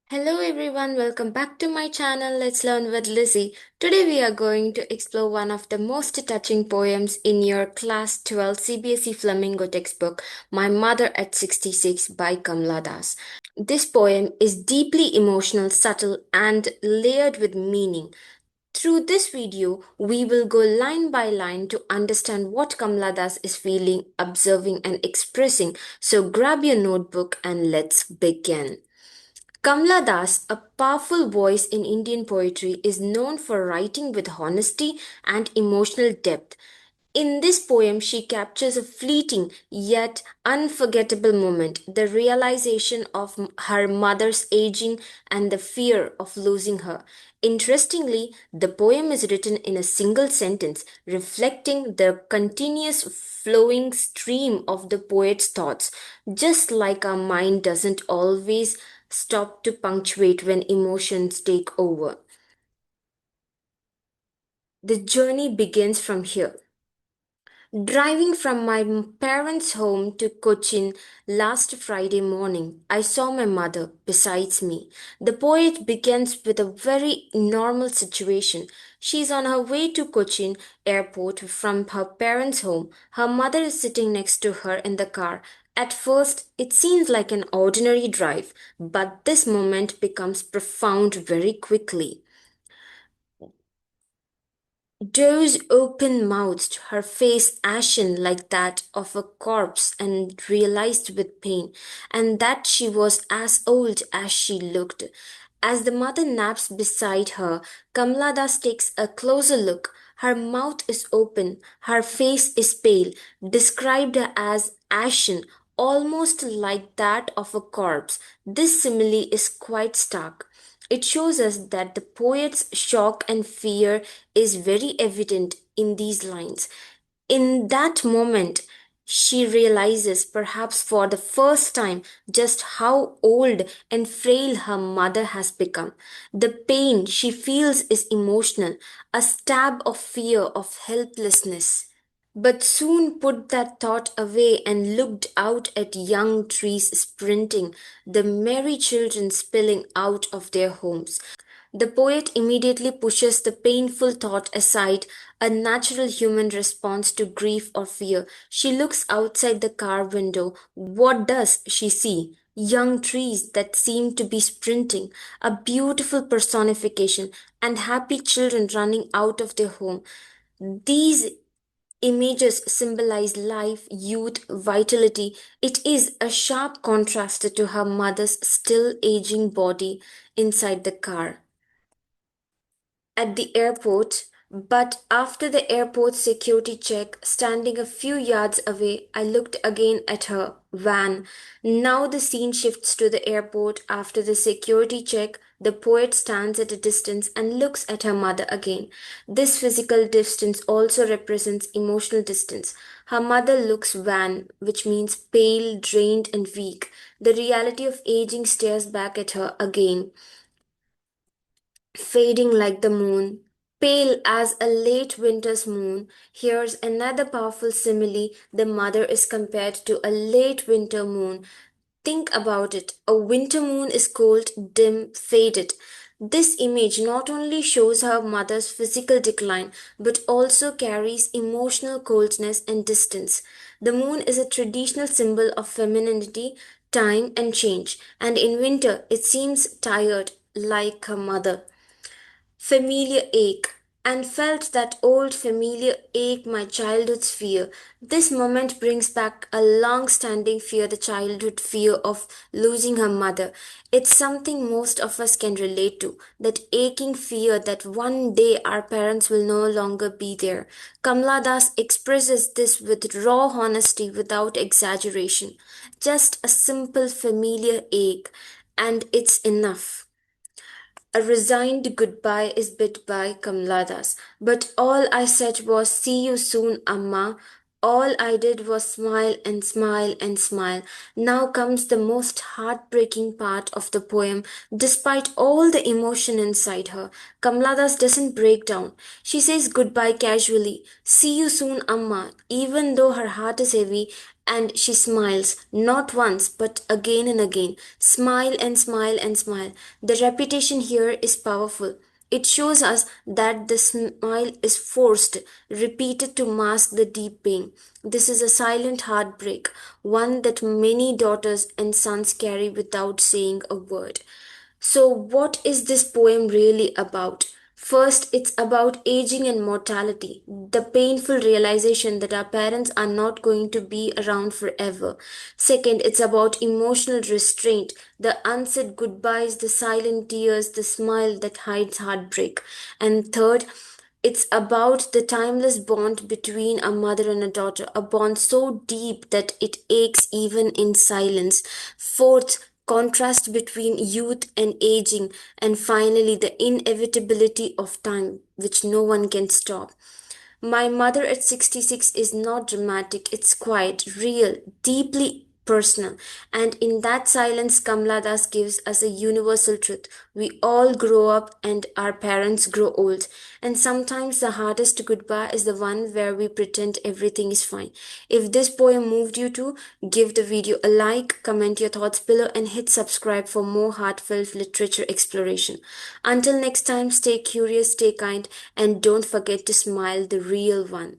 Hello everyone, welcome back to my channel Let's Learn with Lizzie. Today we are going to explore one of the most touching poems in your Class 12 CBSE Flamingo textbook, My Mother at 66 by Kamala Das. This poem is deeply emotional, subtle, and layered with meaning. Through this video, we will go line by line to understand what Kamala Das is feeling, observing, and expressing. So grab your notebook and let's begin. Kamala Das, a powerful voice in Indian poetry, is known for writing with honesty and emotional depth. In this poem, she captures a fleeting yet unforgettable moment, the realization of her mother's aging and the fear of losing her. Interestingly, the poem is written in a single sentence, reflecting the continuous flowing stream of the poet's thoughts, just like our mind doesn't always stop to punctuate when emotions take over. The journey begins from here. Driving from my parents' home to Cochin last Friday morning, I saw my mother beside me. The poet begins with a very normal situation. She's on her way to Cochin airport from her parents' home. Her mother is sitting next to her in the car. At first, it seems like an ordinary drive, but this moment becomes profound very quickly. Doze open mouthed, her face ashen like that of a corpse, and realized with pain, and that she was as old as she looked. As the mother naps beside her, Kamala Das takes a closer look. Her mouth is open, her face is pale, described as ashen, almost like that of a corpse. This simile is quite stark. It shows us that the poet's shock and fear is very evident in these lines. In that moment, she realizes, perhaps for the first time, just how old and frail her mother has become. The pain she feels is emotional, a stab of fear, of helplessness. But soon put that thought away and looked out at young trees sprinting, the merry children spilling out of their homes. The poet immediately pushes the painful thought aside, a natural human response to grief or fear. She looks outside the car window. What does she see? Young trees that seem to be sprinting, a beautiful personification, and happy children running out of their home. These images symbolize life, youth, vitality. It is a sharp contrast to her mother's still aging body inside the car at the airport, but after the airport security check, standing a few yards away, I looked again at her van. Now the scene shifts to the airport. After the security check, the poet stands at a distance and looks at her mother again. This physical distance also represents emotional distance. Her mother looks wan, which means pale, drained, and weak. The reality of aging stares back at her again, fading like the moon, pale as a late winter's moon. Here's another powerful simile. The mother is compared to a late winter moon. Think about it. A winter moon is cold, dim, faded. This image not only shows her mother's physical decline, but also carries emotional coldness and distance. The moon is a traditional symbol of femininity, time, and change, and in winter it seems tired, like her mother. Familiar ache, and felt that old familiar ache, my childhood's fear. This moment brings back a long standing fear, the childhood fear of losing her mother. It's something most of us can relate to, that aching fear that one day our parents will no longer be there. Kamala Das expresses this with raw honesty without exaggeration. Just a simple familiar ache, and it's enough. A resigned goodbye is bid by Kamala Das. But all I said was, see you soon, Amma. All I did was smile and smile and smile. Now comes the most heartbreaking part of the poem. Despite all the emotion inside her, Kamaladas doesn't break down. She says goodbye casually. See you soon, Amma, even though her heart is heavy, and she smiles, not once, but again and again. Smile and smile and smile. The repetition here is powerful. It shows us that the smile is forced, repeated to mask the deep pain. This is a silent heartbreak, one that many daughters and sons carry without saying a word. So, what is this poem really about? First, it's about aging and mortality, the painful realization that our parents are not going to be around forever. Second, it's about emotional restraint, the unsaid goodbyes, the silent tears, the smile that hides heartbreak. And third, it's about the timeless bond between a mother and a daughter, a bond so deep that it aches even in silence. Fourth, contrast between youth and aging, and finally, the inevitability of time, which no one can stop. My mother at 66 is not dramatic, it's quiet, real, deeply personal. And in that silence, Kamala Das gives us a universal truth. We all grow up and our parents grow old. And sometimes the hardest goodbye is the one where we pretend everything is fine. If this poem moved you to, give the video a like, comment your thoughts below, and hit subscribe for more heartfelt literature exploration. Until next time, stay curious, stay kind, and don't forget to smile the real one.